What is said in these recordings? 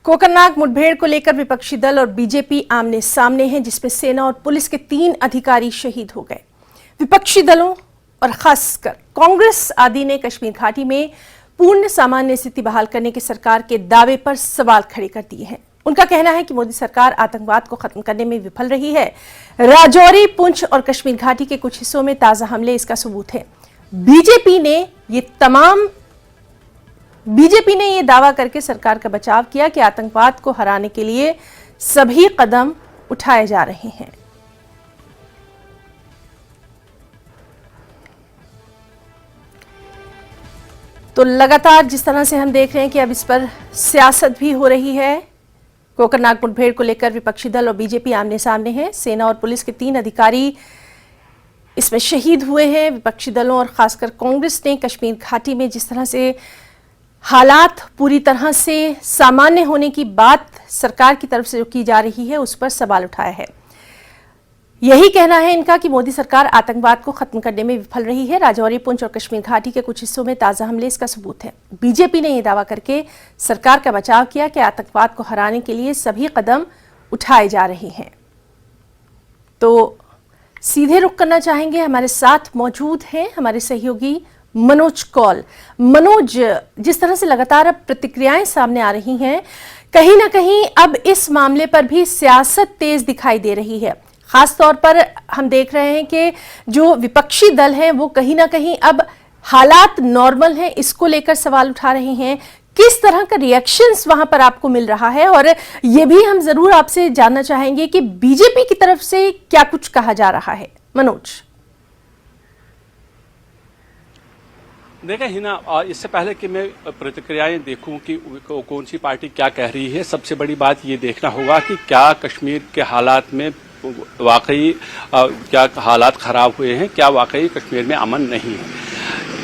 कोकरनाग मुठभेड़ को लेकर विपक्षी दल और बीजेपी आमने सामने हैं, जिसमें सेना और पुलिस के 3 अधिकारी शहीद हो गए। विपक्षी दलों और खासकर कांग्रेस आदि ने कश्मीर घाटी में पूर्ण सामान्य स्थिति बहाल करने के सरकार के दावे पर सवाल खड़े कर दिए हैं। उनका कहना है कि मोदी सरकार आतंकवाद को खत्म करने में विफल रही है। राजौरी, पुंछ और कश्मीर घाटी के कुछ हिस्सों में ताजा हमले इसका सबूत है। बीजेपी ने यह दावा करके सरकार का बचाव किया कि आतंकवाद को हराने के लिए सभी कदम उठाए जा रहे हैं। तो लगातार जिस तरह से हम देख रहे हैं कि अब इस पर सियासत भी हो रही है। कोकरनाग मुठभेड़ को लेकर विपक्षी दल और बीजेपी आमने सामने हैं। सेना और पुलिस के 3 अधिकारी इसमें शहीद हुए हैं। विपक्षी दलों और खासकर कांग्रेस ने कश्मीर घाटी में जिस तरह से हालात पूरी तरह से सामान्य होने की बात सरकार की तरफ से जो की जा रही है, उस पर सवाल उठाया है। यही कहना है इनका कि मोदी सरकार आतंकवाद को खत्म करने में विफल रही है। राजौरी, पुंछ और कश्मीर घाटी के कुछ हिस्सों में ताजा हमले इसका सबूत है। बीजेपी ने यह दावा करके सरकार का बचाव किया कि आतंकवाद को हराने के लिए सभी कदम उठाए जा रहे हैं। तो सीधे रुख करना चाहेंगे, हमारे साथ मौजूद हैं हमारे सहयोगी मनोज कौल। मनोज, जिस तरह से लगातार अब प्रतिक्रियाएं सामने आ रही हैं, कहीं ना कहीं अब इस मामले पर भी सियासत तेज दिखाई दे रही है। खास तौर पर हम देख रहे हैं कि जो विपक्षी दल हैं वो कहीं ना कहीं अब हालात नॉर्मल हैं, इसको लेकर सवाल उठा रहे हैं। किस तरह का रिएक्शंस वहां पर आपको मिल रहा है, और ये भी हम जरूर आपसे जानना चाहेंगे कि बीजेपी की तरफ से क्या कुछ कहा जा रहा है। मनोज, देखा हिना, इससे पहले कि मैं प्रतिक्रियाएं देखूं कि कौन सी पार्टी क्या कह रही है, सबसे बड़ी बात ये देखना होगा कि क्या कश्मीर के हालात में वाकई क्या हालात खराब हुए हैं, क्या वाकई कश्मीर में अमन नहीं है।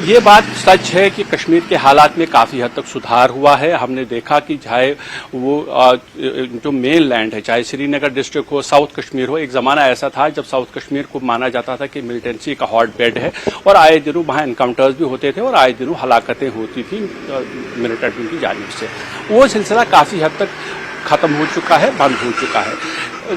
ये बात सच है कि कश्मीर के हालात में काफ़ी हद तक सुधार हुआ है। हमने देखा कि चाहे वो जो मेन लैंड है, चाहे श्रीनगर डिस्ट्रिक्ट हो, साउथ कश्मीर हो, एक ज़माना ऐसा था जब साउथ कश्मीर को माना जाता था कि मिलिटेंसी का हॉट बेड है और आए दिनों वहाँ इनकाउंटर्स भी होते थे और आए दिनों हलाकतें होती थी मिलिटेंट की जानिब से। वो सिलसिला काफ़ी हद तक खत्म हो चुका है, बंद हो चुका है।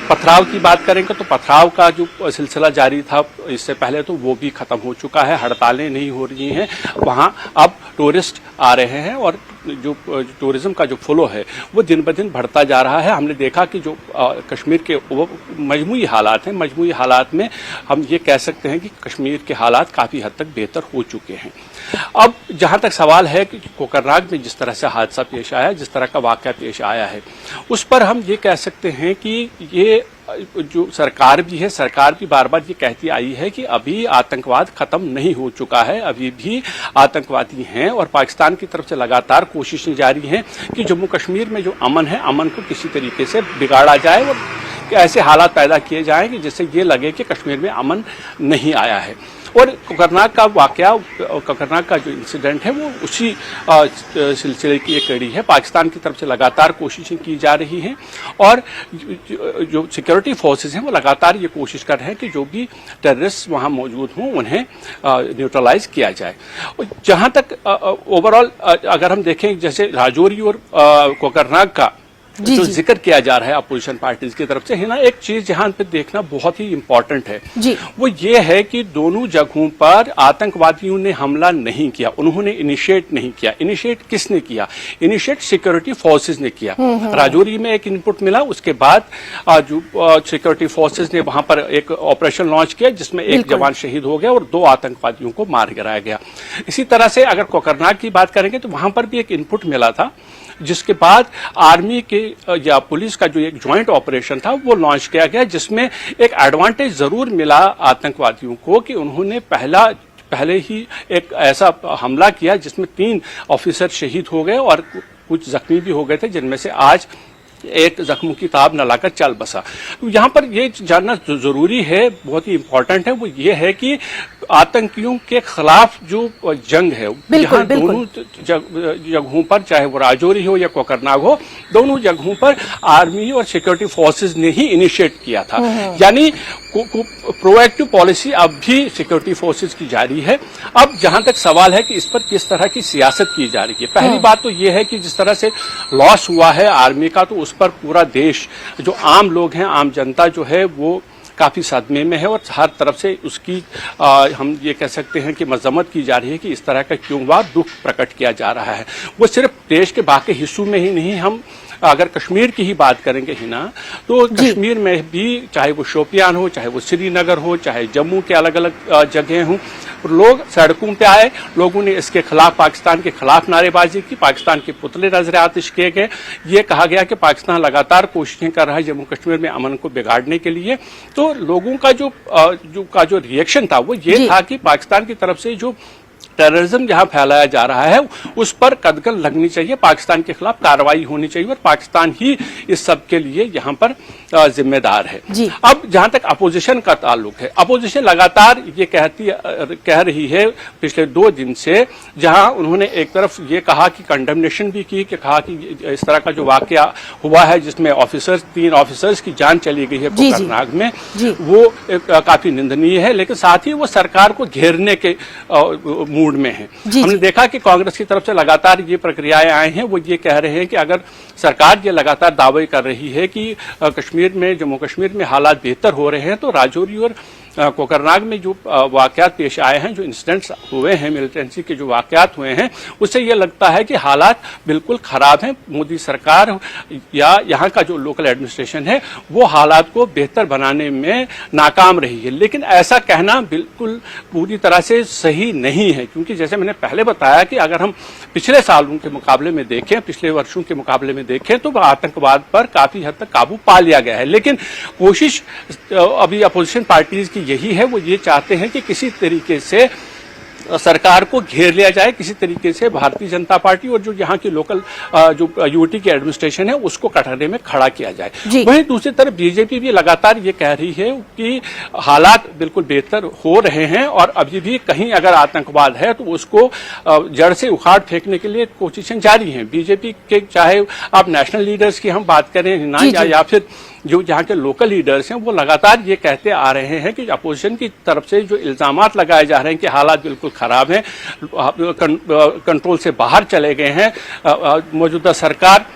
पथराव की बात करेंगे तो पथराव का जो सिलसिला जारी था इससे पहले, तो वो भी खत्म हो चुका है। हड़तालें नहीं हो रही हैं वहाँ, अब टूरिस्ट आ रहे हैं और जो टूरिज्म का जो फ्लो है वो दिन ब दिन बढ़ता जा रहा है। हमने देखा कि जो कश्मीर के वो मजमूई हालात हैं, मजमूई हालात में हम ये कह सकते हैं कि कश्मीर के हालात काफ़ी हद तक बेहतर हो चुके हैं। अब जहाँ तक सवाल है कि कोकरनाग में जिस तरह से हादसा पेश आया, जिस तरह का वाक़या पेश आया है, उस पर हम ये कह सकते हैं कि ये जो सरकार भी है, सरकार भी बार बार ये कहती आई है कि अभी आतंकवाद खत्म नहीं हो चुका है, अभी भी आतंकवादी हैं और पाकिस्तान की तरफ से लगातार कोशिशें जारी हैं कि जम्मू कश्मीर में जो अमन है, अमन को किसी तरीके से बिगाड़ा जाए और ऐसे हालात पैदा किए जाएं कि जिससे ये लगे कि कश्मीर में अमन नहीं आया है। और कोकरनाग का वाकया, कोकरनाग का जो इंसिडेंट है वो उसी सिलसिले की एक कड़ी है। पाकिस्तान की तरफ से लगातार कोशिशें की जा रही हैं और जो सिक्योरिटी फोर्सेस हैं वो लगातार ये कोशिश कर रहे हैं कि जो भी टेररिस्ट वहाँ मौजूद हों उन्हें न्यूट्रलाइज किया जाए। जहाँ तक ओवरऑल अगर हम देखें, जैसे राजौरी और कोकरनाग का जो जिक्र किया जा रहा है अपोजिशन पार्टीज की तरफ से, है ना, एक चीज यहाँ पे देखना बहुत ही इम्पोर्टेंट है, वो ये है कि दोनों जगहों पर आतंकवादियों ने हमला नहीं किया, उन्होंने इनिशिएट नहीं किया। इनिशिएट किसने किया? इनिशिएट सिक्योरिटी फोर्सेज ने किया। राजौरी में एक इनपुट मिला, उसके बाद जो सिक्योरिटी फोर्सेज ने वहां पर एक ऑपरेशन लॉन्च किया जिसमें एक जवान शहीद हो गया और 2 आतंकवादियों को मार गिराया गया। इसी तरह से अगर कोकरनाग की बात करेंगे तो वहां पर भी एक इनपुट मिला था, जिसके बाद आर्मी के या पुलिस का जो एक ज्वाइंट ऑपरेशन था वो लॉन्च किया गया, जिसमें एक एडवांटेज जरूर मिला आतंकवादियों को कि उन्होंने पहले ही एक ऐसा हमला किया जिसमें 3 ऑफिसर शहीद हो गए और कुछ जख्मी भी हो गए थे, जिनमें से आज एक जख्मों की ताब न लाकर चल बसा। तो यहाँ पर ये जानना जरूरी है, बहुत ही इंपॉर्टेंट है, वो ये है कि आतंकियों के खिलाफ जो जंग है, यहाँ दोनों जगहों पर, चाहे वो राजौरी हो या कोकरनाग हो, दोनों जगहों पर आर्मी और सिक्योरिटी फोर्सेस ने ही इनिशिएट किया था। यानी प्रोएक्टिव पॉलिसी अब भी सिक्योरिटी फोर्सेस की जारी है। अब जहां तक सवाल है कि इस पर किस तरह की सियासत की जा रही है, पहली बात तो यह है कि जिस तरह से लॉस हुआ है आर्मी का, तो उस पर पूरा देश, जो आम लोग हैं, आम जनता जो है, वो काफी सदमे में है और हर तरफ से उसकी हम ये कह सकते हैं कि मजम्मत की जा रही है कि इस तरह का क्यों हुआ, दुख प्रकट किया जा रहा है। वो सिर्फ देश के बाकी हिस्सों में ही नहीं, हम अगर कश्मीर की ही बात करेंगे हिना, तो कश्मीर में भी, चाहे वो शोपियान हो, चाहे वो श्रीनगर हो, चाहे जम्मू के अलग अलग जगह हों, लोग सड़कों पे आए, लोगों ने इसके खिलाफ, पाकिस्तान के खिलाफ नारेबाजी की, पाकिस्तान के पुतले नजर आतिश किए गए। ये कहा गया कि पाकिस्तान लगातार कोशिशें कर रहा है जम्मू कश्मीर में अमन को बिगाड़ने के लिए। तो लोगों का जो रिएक्शन था वो ये था कि पाकिस्तान की तरफ से जो टेररिज्म जहां फैलाया जा रहा है उस पर कदगन लगनी चाहिए, पाकिस्तान के खिलाफ कार्रवाई होनी चाहिए और पाकिस्तान ही इस सब के लिए यहां पर जिम्मेदार है। अब जहां तक अपोजिशन का ताल्लुक है, अपोजिशन लगातार ये कह रही है पिछले 2 दिन से, जहां उन्होंने एक तरफ ये कहा कि कंडेमनेशन भी की, कि कहा कि इस तरह का जो वाकया हुआ है जिसमें 3 ऑफिसर्स की जान चली गई है कोकरनाग में, वो काफी निंदनीय है, लेकिन साथ ही वो सरकार को घेरने के मूड में है। हमने देखा कि कांग्रेस की तरफ से लगातार ये प्रक्रियाएं आए हैं, वो ये कह रहे हैं कि अगर सरकार ये लगातार दावे कर रही है कि कश्मीर में, जम्मू कश्मीर में हालात बेहतर हो रहे हैं, तो राजौरी और कोकरनाग में जो वाकयात पेश आए हैं, जो इंसिडेंट्स हुए हैं, मिलिटेंसी के जो वाकयात हुए हैं, उससे ये लगता है कि हालात बिल्कुल खराब हैं। मोदी सरकार या यहाँ का जो लोकल एडमिनिस्ट्रेशन है वो हालात को बेहतर बनाने में नाकाम रही है। लेकिन ऐसा कहना बिल्कुल पूरी तरह से सही नहीं है, क्योंकि जैसे मैंने पहले बताया कि अगर हम पिछले सालों के मुकाबले में देखें, पिछले वर्षों के मुकाबले में देखें, तो आतंकवाद पर काफी हद तक काबू पा लिया गया है। लेकिन कोशिश अभी अपोजिशन पार्टीज की यही है, वो ये चाहते हैं कि किसी तरीके से सरकार को घेर लिया जाए, किसी तरीके से भारतीय जनता पार्टी और जो यहाँ की लोकल जो यूटी की एडमिनिस्ट्रेशन है उसको कटघरे में खड़ा किया जाए। वहीं दूसरी तरफ बीजेपी भी लगातार ये कह रही है कि हालात बिल्कुल बेहतर हो रहे हैं और अभी भी कहीं अगर आतंकवाद है तो उसको जड़ से उखाड़ फेंकने के लिए कोशिशें जारी हैं। बीजेपी के, चाहे आप नेशनल लीडर्स की हम बात करें ना, या फिर जो जहाँ के लोकल लीडर्स हैं, वो लगातार ये कहते आ रहे हैं कि अपोजिशन की तरफ से जो इल्जामात लगाए जा रहे हैं कि हालात बिल्कुल खराब हैं, कंट्रोल से बाहर चले गए हैं, मौजूदा सरकार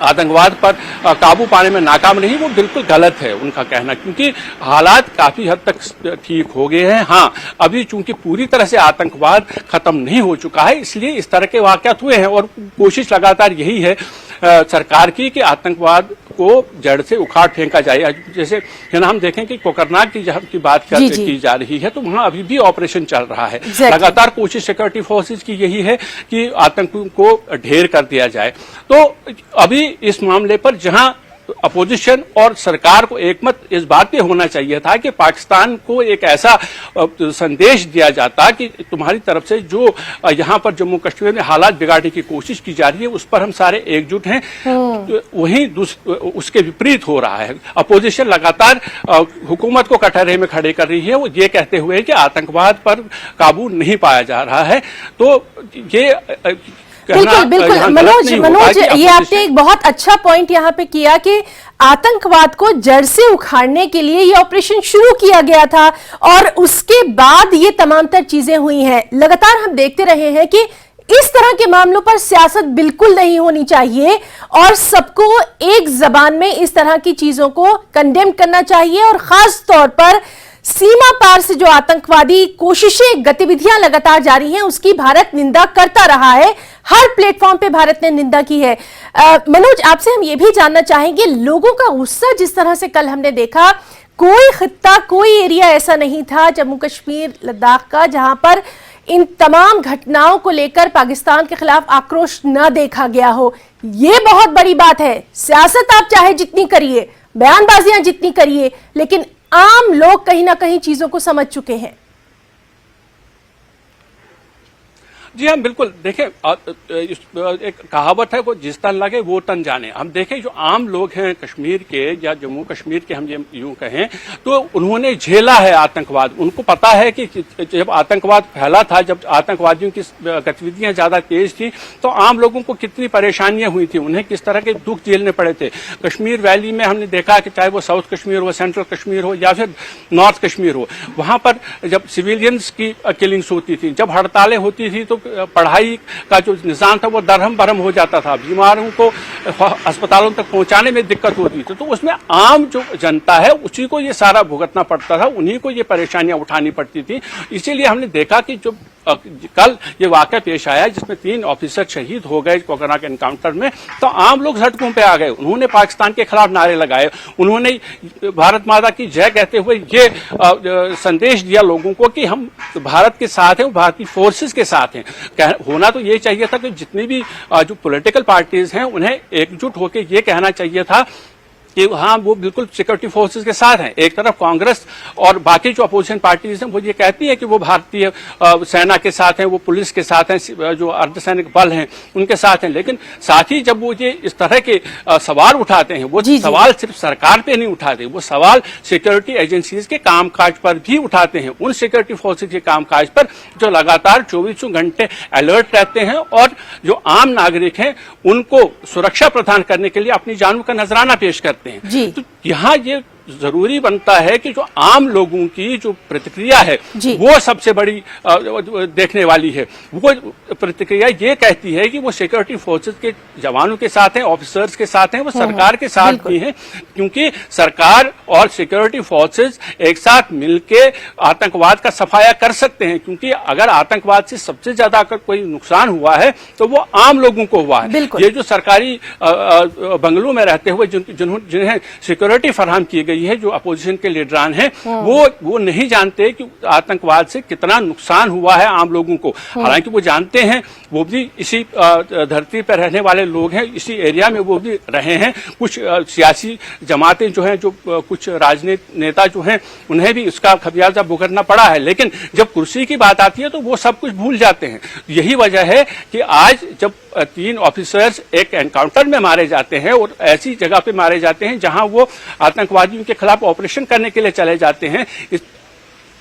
आतंकवाद पर काबू पाने में नाकाम रही, वो बिल्कुल गलत है उनका कहना, क्योंकि हालात काफी हद तक ठीक हो गए हैं। हाँ, अभी चूंकि पूरी तरह से आतंकवाद खत्म नहीं हो चुका है, इसलिए इस तरह के वाकयात हुए हैं और कोशिश लगातार यही है सरकार की कि आतंकवाद को जड़ से उखाड़ फेंका जाए। जैसे हम देखें कि कोकरनाग की जहां की बात की जा रही है, तो वहां अभी भी ऑपरेशन चल रहा है। लगातार कोशिश सिक्योरिटी फोर्सेस की यही है कि आतंकियों को ढेर कर दिया जाए। तो अभी इस मामले पर जहां अपोजिशन और सरकार को एकमत इस बात पे होना चाहिए था कि पाकिस्तान को एक ऐसा संदेश दिया जाता कि तुम्हारी तरफ से जो यहाँ पर जम्मू कश्मीर में हालात बिगाड़ने की कोशिश की जा रही है उस पर हम सारे एकजुट हैं, तो वहीं उसके विपरीत हो रहा है। अपोजिशन लगातार हुकूमत को कटघरे में खड़े कर रही है, वो ये कहते हुए कि आतंकवाद पर काबू नहीं पाया जा रहा है। तो ये बिल्कुल बिल्कुल मनोज, ये आपने एक बहुत अच्छा पॉइंट यहाँ पे किया कि आतंकवाद को जड़ से उखाड़ने के लिए ये ऑपरेशन शुरू किया गया था और उसके बाद ये तमाम तर चीजें हुई हैं। लगातार हम देखते रहे हैं कि इस तरह के मामलों पर सियासत बिल्कुल नहीं होनी चाहिए और सबको एक जबान में इस तरह की चीजों को कंडेम करना चाहिए और खास तौर पर सीमा पार से जो आतंकवादी कोशिशें, गतिविधियां लगातार जारी हैं उसकी भारत निंदा करता रहा है। हर प्लेटफॉर्म पे भारत ने निंदा की है। मनोज, आपसे हम ये भी जानना चाहेंगे, लोगों का गुस्सा जिस तरह से कल हमने देखा, कोई खित्ता, कोई एरिया ऐसा नहीं था जम्मू कश्मीर, लद्दाख का जहां पर इन तमाम घटनाओं को लेकर पाकिस्तान के खिलाफ आक्रोश न देखा गया हो। ये बहुत बड़ी बात है। सियासत आप चाहे जितनी करिए, बयानबाजियां जितनी करिए, लेकिन आम लोग कहीं ना कहीं चीजों को समझ चुके हैं। जी हाँ, बिल्कुल। देखें, एक कहावत है, वो जिस तन लगे वो तन जाने। हम देखें, जो आम लोग हैं कश्मीर के या जम्मू कश्मीर के, हम ये यूं कहें तो उन्होंने झेला है आतंकवाद। उनको पता है कि जब आतंकवाद फैला था, जब आतंकवादियों की गतिविधियां ज्यादा तेज थी, तो आम लोगों को कितनी परेशानियां हुई थी, उन्हें किस तरह के दुख झेलने पड़े थे। कश्मीर वैली में हमने देखा कि चाहे वो साउथ कश्मीर हो, सेंट्रल कश्मीर हो या फिर नॉर्थ कश्मीर हो, वहां पर जब सिविलियंस की किलिंग्स होती थी, जब हड़तालें होती थी, तो पढ़ाई का जो निजाम था वो दरहम बरहम हो जाता था, बीमारों को अस्पतालों तक पहुंचाने में दिक्कत होती थी। तो उसमें आम जो जनता है उसी को ये सारा भुगतना पड़ता था, उन्हीं को ये परेशानियां उठानी पड़ती थी। इसीलिए हमने देखा कि जो कल ये वाकया पेश आया जिसमें 3 ऑफिसर शहीद हो गए कोकरनाग एनकाउंटर में, तो आम लोग सड़कों पे आ गए। उन्होंने पाकिस्तान के खिलाफ नारे लगाए, उन्होंने भारत माता की जय कहते हुए ये संदेश दिया लोगों को कि हम भारत के साथ हैं, भारतीय फोर्सेस के साथ हैं। होना तो ये चाहिए था कि जितनी भी जो पॉलिटिकल पार्टीज हैं उन्हें एकजुट होकर ये कहना चाहिए था कि हाँ, वो बिल्कुल सिक्योरिटी फोर्सेस के साथ हैं। एक तरफ कांग्रेस और बाकी जो अपोजिशन पार्टीज हैं वो ये कहती है कि वो भारतीय सेना के साथ हैं, वो पुलिस के साथ हैं, जो अर्धसैनिक बल हैं उनके साथ हैं। लेकिन साथ ही जब वो ये इस तरह के सवाल उठाते हैं, वो सवाल सिर्फ सरकार पे नहीं उठाते, वो सवाल सिक्योरिटी एजेंसीज के कामकाज पर भी उठाते हैं। उन सिक्योरिटी फोर्सेज के कामकाज पर जो लगातार 24 घंटे अलर्ट रहते हैं और जो आम नागरिक हैं उनको सुरक्षा प्रदान करने के लिए अपनी जानों का नजराना पेश करते हैं। तो यहाँ ये जरूरी बनता है कि जो आम लोगों की जो प्रतिक्रिया है वो सबसे बड़ी देखने वाली है। वो प्रतिक्रिया ये कहती है कि वो सिक्योरिटी फोर्सेस के जवानों के साथ हैं, ऑफिसर्स के साथ हैं, वो सरकार के साथ भी हैं, क्योंकि सरकार और सिक्योरिटी फोर्सेस एक साथ मिलके आतंकवाद का सफाया कर सकते हैं। क्योंकि अगर आतंकवाद से सबसे ज्यादा अगर कोई नुकसान हुआ है तो वो आम लोगों को हुआ है। ये जो सरकारी बंगलों में रहते हुए जिन्हें सिक्योरिटी फराहम की गई है, जो अपोजिशन के लीडरान हैं, वो नहीं जानते कि आतंकवाद से कितना नुकसान हुआ है आम लोगों को। हालांकि वो जानते हैं, वो भी इसी धरती पर रहने वाले लोग हैं, इसी एरिया में वो भी रहे हैं। कुछ सियासी जमातें जो हैं, जो कुछ राजनीतिक नेता जो हैं, उन्हें भी इसका खमियाजा भुगतना पड़ा है। लेकिन जब कुर्सी की बात आती है तो वो सब कुछ भूल जाते हैं। यही वजह है कि आज जब 3 ऑफिसर्स एक एनकाउंटर में मारे जाते हैं और ऐसी जगह पे मारे जाते हैं जहां वो आतंकवादियों के खिलाफ ऑपरेशन करने के लिए चले जाते हैं,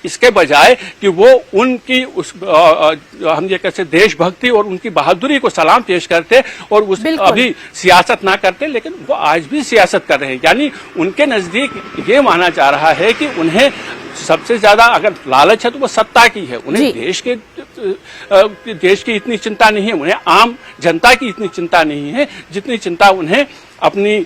इसके बजाय कि वो उनकी उस हम ये कहते देशभक्ति और उनकी बहादुरी को सलाम पेश करते और उस अभी सियासत ना करते, लेकिन वो आज भी सियासत कर रहे हैं। यानी उनके नजदीक ये माना जा रहा है कि उन्हें सबसे ज्यादा अगर लालच है तो वो सत्ता की है। उन्हें देश की इतनी चिंता नहीं है, उन्हें आम जनता की इतनी चिंता नहीं है जितनी चिंता उन्हें अपनी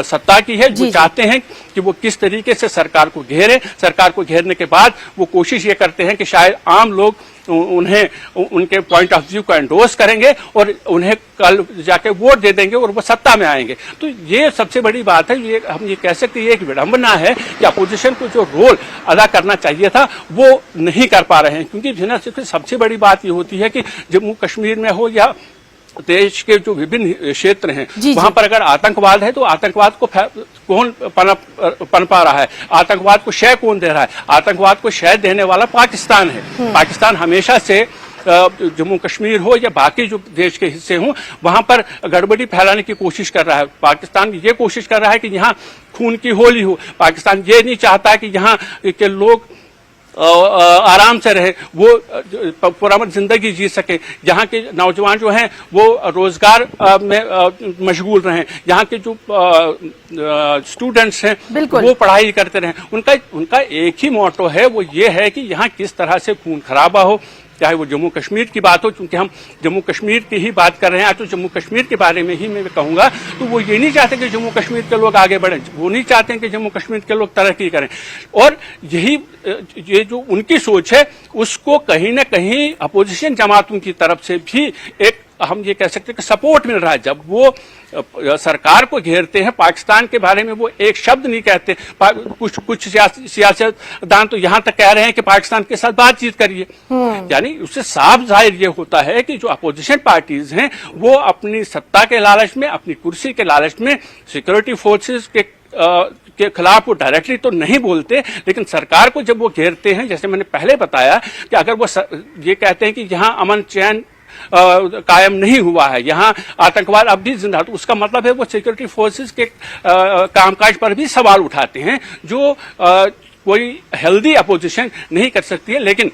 सत्ता की है। जो चाहते हैं कि वो किस तरीके से सरकार को घेरे, सरकार को घेरने के बाद वो कोशिश ये करते हैं कि शायद आम लोग उन्हें उनके पॉइंट ऑफ व्यू को एंडोर्स करेंगे और उन्हें कल जाके वोट दे देंगे और वो सत्ता में आएंगे। तो ये सबसे बड़ी बात है। ये हम ये कह सकते हैं, ये एक विडंबना है कि अपोजिशन को जो रोल अदा करना चाहिए था वो नहीं कर पा रहे हैं। क्योंकि सबसे बड़ी बात ये होती है कि जम्मू कश्मीर में हो या देश के जो विभिन्न क्षेत्र हैं, वहां पर अगर आतंकवाद है तो आतंकवाद को कौन पनपा रहा है, आतंकवाद को शय कौन दे रहा है? आतंकवाद को शय देने वाला पाकिस्तान है। पाकिस्तान हमेशा से जम्मू कश्मीर हो या बाकी जो देश के हिस्से हों, वहां पर गड़बड़ी फैलाने की कोशिश कर रहा है। पाकिस्तान ये कोशिश कर रहा है कि यहाँ खून की होली हो। पाकिस्तान ये नहीं चाहता कि यहाँ के लोग आराम से रहे, वो पुरअमन जिंदगी जी सके, यहाँ के नौजवान जो हैं वो रोजगार में मशगूल रहें, यहाँ के जो स्टूडेंट्स हैं वो पढ़ाई करते रहें। उनका एक ही मोटो है, वो ये है कि यहाँ किस तरह से खून खराबा हो, चाहे वो जम्मू कश्मीर की बात हो। क्योंकि हम जम्मू कश्मीर की ही बात कर रहे हैं आज, तो जम्मू कश्मीर के बारे में ही मैं कहूंगा। तो वो ये नहीं चाहते कि जम्मू कश्मीर के लोग आगे बढ़ें, वो नहीं चाहते कि जम्मू कश्मीर के लोग तरक्की करें। और ये जो उनकी सोच है उसको कहीं ना कहीं अपोजिशन जमातों की तरफ से भी एक हम ये कह सकते हैं कि सपोर्ट मिल रहा है। जब वो सरकार को घेरते हैं, पाकिस्तान के बारे में वो एक शब्द नहीं कहते। कुछ सियासतदान तो यहाँ तक कह रहे हैं कि पाकिस्तान के साथ बातचीत करिए। यानी उससे साफ जाहिर ये होता है कि जो अपोजिशन पार्टीज हैं वो अपनी सत्ता के लालच में, अपनी कुर्सी के लालच में सिक्योरिटी फोर्सेस के के खिलाफ वो डायरेक्टली तो नहीं बोलते, लेकिन सरकार को जब वो घेरते हैं, जैसे मैंने पहले बताया कि अगर वो ये कहते हैं कि यहाँ अमन चैन कायम नहीं हुआ है, यहाँ आतंकवाद अब भी जिंदा, तो उसका मतलब है वो सिक्योरिटी फोर्सेस के कामकाज पर भी सवाल उठाते हैं, जो कोई हेल्दी अपोजिशन नहीं कर सकती है। लेकिन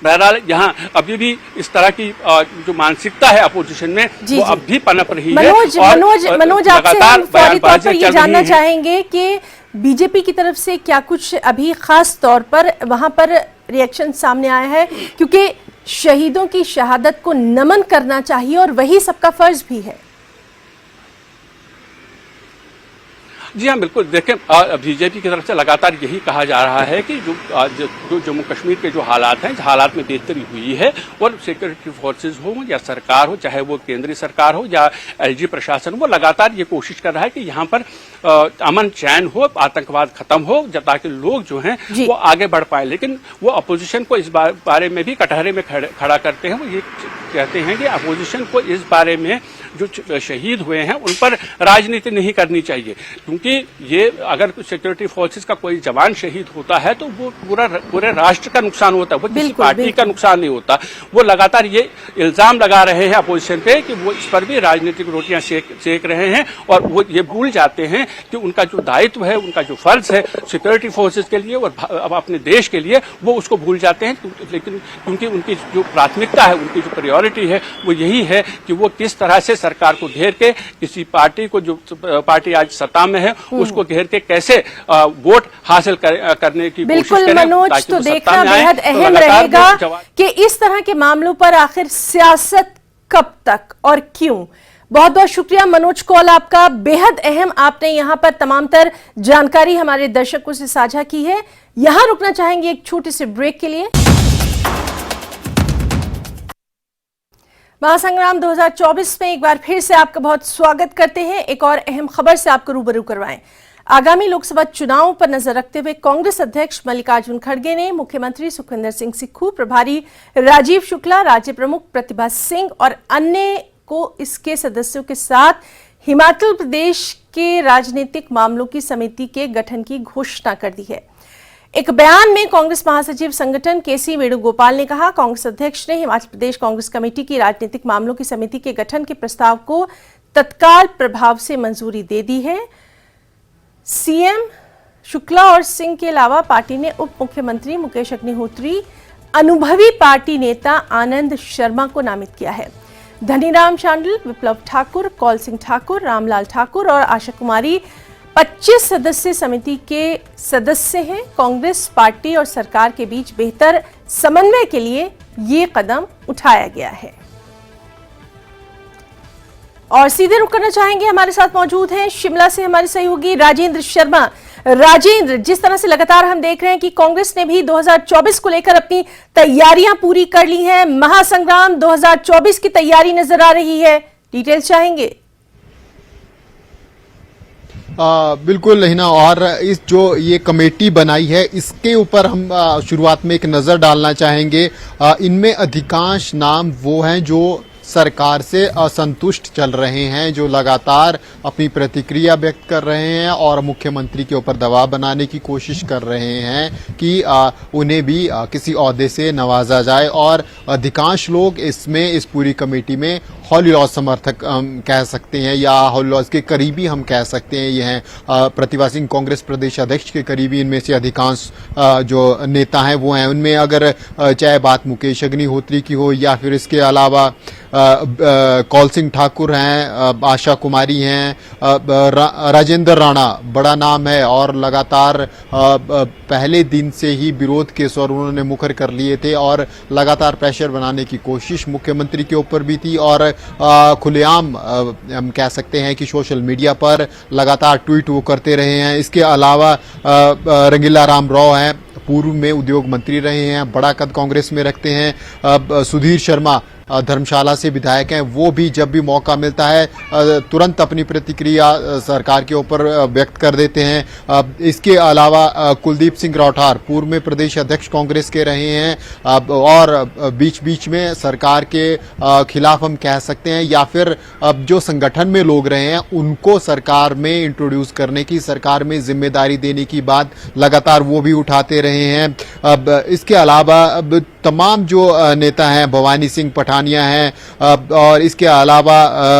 बहरहाल यहाँ अभी भी इस तरह की जो मानसिकता है अपोजिशन में वो अब भी पनप रही है। मनोज आपसे हम फौरी तौर पर ये जानना चाहेंगे कि बीजेपी की तरफ से क्या कुछ अभी खास तौर पर वहां पर रिएक्शन सामने आया है, क्योंकि शहीदों की शहादत को नमन करना चाहिए और वही सबका फर्ज भी है। जी हाँ, बिल्कुल। देखें, बीजेपी की तरफ से लगातार यही कहा जा रहा है कि जो जम्मू कश्मीर के जो हालात हैं, इस हालात में बेहतरी हुई है और सिक्योरिटी फोर्सेज हो या सरकार हो, चाहे वो केंद्रीय सरकार हो या एलजी प्रशासन, वो लगातार ये कोशिश कर रहा है कि यहाँ पर अमन चैन हो, आतंकवाद खत्म हो, ताकि लोग जो हैं वो आगे बढ़ पाए। लेकिन वो अपोजिशन को इस बारे में भी कटहरे में खड़ा करते हैं। वो ये कहते हैं कि अपोजिशन को इस बारे में जो शहीद हुए हैं उन पर राजनीति नहीं करनी चाहिए, क्योंकि ये अगर सिक्योरिटी फोर्सेस का कोई जवान शहीद होता है तो वो पूरे राष्ट्र का नुकसान होता है, वो किसी पार्टी का नुकसान नहीं होता। वो लगातार ये इल्जाम लगा रहे हैं अपोजिशन पे कि वो इस पर भी राजनीतिक रोटियां सेक रहे हैं और वो ये भूल जाते हैं कि उनका जो दायित्व है, उनका जो फर्ज है सिक्योरिटी फोर्सेस के लिए और अब अपने देश के लिए, वो उसको भूल जाते हैं। लेकिन क्योंकि उनकी जो प्राथमिकता है, उनकी जो प्रायोरिटी है वो यही है कि वो किस तरह से सरकार को घेर के किसी पार्टी को, जो पार्टी आज सत्ता में है, उसको घेर के कैसे वोट हासिल करने की कोशिश करें। मनोज, तो देखना बेहद अहम रहेगा कि इस तरह के मामलों पर आखिर सियासत कब तक और क्यों। बहुत बहुत शुक्रिया मनोज कौल आपका, बेहद अहम आपने यहां पर तमाम तर जानकारी हमारे दर्शकों से साझा की है। यहां रुकना चाहेंगे एक छोटे से ब्रेक के लिए। महासंग्राम 2024 में एक बार फिर से आपका बहुत स्वागत करते हैं। एक और अहम खबर से आपको रूबरू करवाएं। आगामी लोकसभा चुनाव पर नजर रखते हुए कांग्रेस अध्यक्ष मल्लिकार्जुन खड़गे ने मुख्यमंत्री सुखविंदर सिंह सुक्खू, प्रभारी राजीव शुक्ला, राज्य प्रमुख प्रतिभा सिंह और अन्य को इसके सदस्यों के साथ हिमाचल प्रदेश के राजनीतिक मामलों की समिति के गठन की घोषणा कर दी है। एक बयान में कांग्रेस महासचिव संगठन केसी वेणुगोपाल ने कहा, कांग्रेस अध्यक्ष ने हिमाचल प्रदेश कांग्रेस कमेटी की राजनीतिक मामलों की समिति के गठन के प्रस्ताव को तत्काल प्रभाव से मंजूरी दे दी है। सीएम शुक्ला और सिंह के अलावा पार्टी ने उप मुख्यमंत्री मुकेश अग्निहोत्री, अनुभवी पार्टी नेता आनंद शर्मा को नामित किया है। धनीराम शांडिल, विप्लव ठाकुर, कौल सिंह ठाकुर, रामलाल ठाकुर और आशा कुमारी 25 सदस्यीय समिति के सदस्य हैं। कांग्रेस पार्टी और सरकार के बीच बेहतर समन्वय के लिए ये कदम उठाया गया है। और सीधे रुक करना चाहेंगे, हमारे साथ मौजूद हैं शिमला से हमारे सहयोगी राजेंद्र शर्मा। राजेंद्र, जिस तरह से लगातार हम देख रहे हैं कि कांग्रेस ने भी 2024 को लेकर अपनी तैयारियां पूरी कर ली हैं, महासंग्राम 2024 की तैयारी नजर आ रही है, डिटेल्स चाहेंगे? बिल्कुल हिना, और इस जो ये कमेटी बनाई है इसके ऊपर हम शुरुआत में एक नज़र डालना चाहेंगे। इनमें अधिकांश नाम वो हैं जो सरकार से असंतुष्ट चल रहे हैं, जो लगातार अपनी प्रतिक्रिया व्यक्त कर रहे हैं और मुख्यमंत्री के ऊपर दबाव बनाने की कोशिश कर रहे हैं कि उन्हें भी किसी ओहदे से नवाजा जाए। और अधिकांश लोग इसमें, इस पूरी कमेटी में हॉली लॉज समर्थक कह सकते हैं या हॉली लॉज के करीबी हम कह सकते हैं। ये हैं प्रतिभा सिंह, कांग्रेस प्रदेश अध्यक्ष के करीबी इनमें से अधिकांश जो नेता हैं वो हैं। उनमें अगर चाहे बात मुकेश अग्निहोत्री की हो या फिर इसके अलावा कौल सिंह ठाकुर हैं, आशा कुमारी हैं, राजेंद्र राणा बड़ा नाम है और लगातार पहले दिन से ही विरोध के स्वर उन्होंने मुखर कर लिए थे और लगातार प्रेशर बनाने की कोशिश मुख्यमंत्री के ऊपर भी थी। और खुलेआम हम कह सकते हैं कि सोशल मीडिया पर लगातार ट्वीट वो करते रहे हैं। इसके अलावा रंगीला राम राव हैं, पूर्व में उद्योग मंत्री रहे हैं, बड़ा कद कांग्रेस में रखते हैं। सुधीर शर्मा धर्मशाला से विधायक हैं, वो भी जब भी मौका मिलता है तुरंत अपनी प्रतिक्रिया सरकार के ऊपर व्यक्त कर देते हैं। इसके अलावा कुलदीप सिंह राठौर पूर्व में प्रदेश अध्यक्ष कांग्रेस के रहे हैं और बीच बीच में सरकार के खिलाफ हम कह सकते हैं या फिर अब जो संगठन में लोग रहे हैं उनको सरकार में इंट्रोड्यूस करने की, सरकार में जिम्मेदारी देने की बात लगातार वो भी उठाते रहे हैं। अब इसके अलावा अब तमाम जो नेता हैं, भवानी सिंह पठानिया हैं और इसके अलावा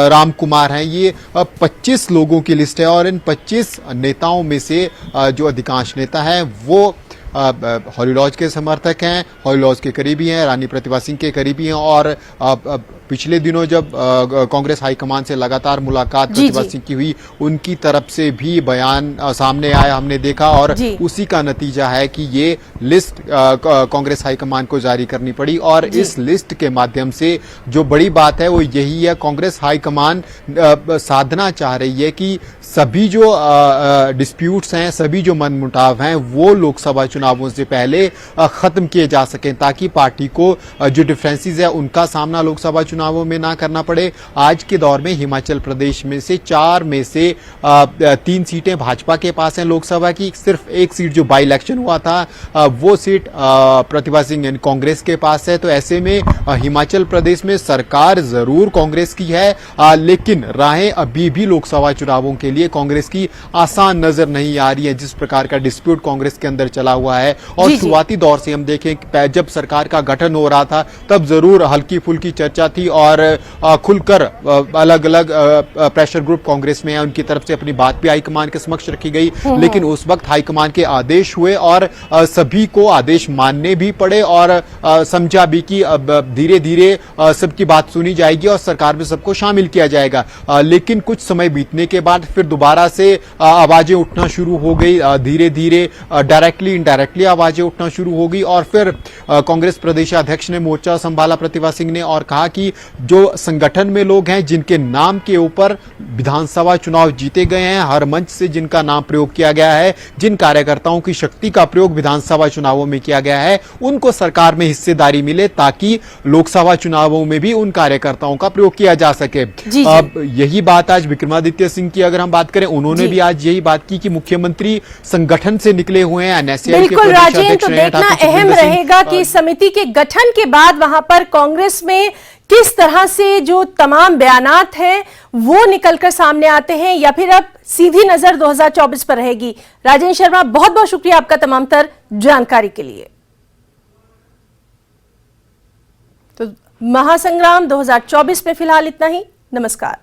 राम कुमार हैं, ये 25 लोगों की लिस्ट है और इन 25 नेताओं में से जो अधिकांश नेता हैं वो हॉली लॉज के समर्थक हैं, हॉली लॉज के करीबी हैं, रानी प्रतिभा सिंह के करीबी हैं और पिछले दिनों जब कांग्रेस हाईकमान से लगातार मुलाकात प्रतिभा सिंह की हुई, उनकी तरफ से भी बयान सामने आया, हमने देखा और उसी का नतीजा है कि ये लिस्ट कांग्रेस हाईकमान को जारी करनी पड़ी और इस लिस्ट के माध्यम से जो बड़ी बात है वो यही है, कांग्रेस हाईकमान साधना चाह रही है कि सभी जो डिस्प्यूट्स हैं, सभी जो मनमुटाव हैं वो लोकसभा चुनावों से पहले खत्म किए जा सकें ताकि पार्टी को जो डिफरेंसेस है उनका सामना लोकसभा चुनावों में ना करना पड़े। आज के दौर में हिमाचल प्रदेश में से 4 में से 3 सीटें भाजपा के पास हैं लोकसभा की, सिर्फ एक सीट जो बाई इलेक्शन हुआ था वो सीट प्रतिभा सिंह यानी कांग्रेस के पास है। तो ऐसे में हिमाचल प्रदेश में सरकार जरूर कांग्रेस की है लेकिन राहें अभी भी लोकसभा चुनावों के लिए कांग्रेस की आसान नजर नहीं आ रही है। जिस प्रकार का डिस्प्यूट कांग्रेस के अंदर चला हुआ है और शुरुआती दौर से हम देखें जब सरकार का गठन हो रहा था तब जरूर हल्की फुल्की चर्चा थी और खुलकर अलग अलग प्रेशर ग्रुप कांग्रेस में है उनकी तरफ से अपनी बात भी हाईकमान के समक्ष रखी गई, लेकिन उस वक्त हाईकमान के आदेश हुए और सभी को आदेश मानने भी पड़े और समझा भी कि अब धीरे धीरे सबकी बात सुनी जाएगी और सरकार में सबको शामिल किया जाएगा। लेकिन कुछ समय बीतने के बाद फिर दोबारा से आवाजें उठना शुरू हो गई, धीरे धीरे डायरेक्टली इनडायरेक्टली आवाजें उठना शुरू हो गई और फिर कांग्रेस प्रदेशाध्यक्ष ने मोर्चा संभाला प्रतिभा सिंह ने और कहा कि जो संगठन में लोग हैं जिनके नाम के ऊपर विधानसभा चुनाव जीते गए हैं, हर मंच से जिनका नाम प्रयोग किया गया है, जिन कार्यकर्ताओं की शक्ति का प्रयोग विधानसभा चुनावों में किया गया है, उनको सरकार में हिस्सेदारी मिले ताकि लोकसभा चुनावों में भी उन कार्यकर्ताओं का प्रयोग किया जा सके। अब यही बात आज विक्रमादित्य सिंह की अगर हम बात करें, उन्होंने भी आज यही बात की कि मुख्यमंत्री संगठन से निकले हुए हैं, एनएसयूआई के बिल्कुल राजेंद्र, तो देखना अहम रहेगा कि समिति के गठन के बाद वहां पर कांग्रेस में किस तरह से जो तमाम बयानात हैं वो निकलकर सामने आते हैं या फिर अब सीधी नजर 2024 पर रहेगी। राजेंद्र शर्मा, बहुत बहुत शुक्रिया आपका तमाम तर जानकारी के लिए। तो महासंग्राम 2024 में फिलहाल इतना ही। नमस्कार।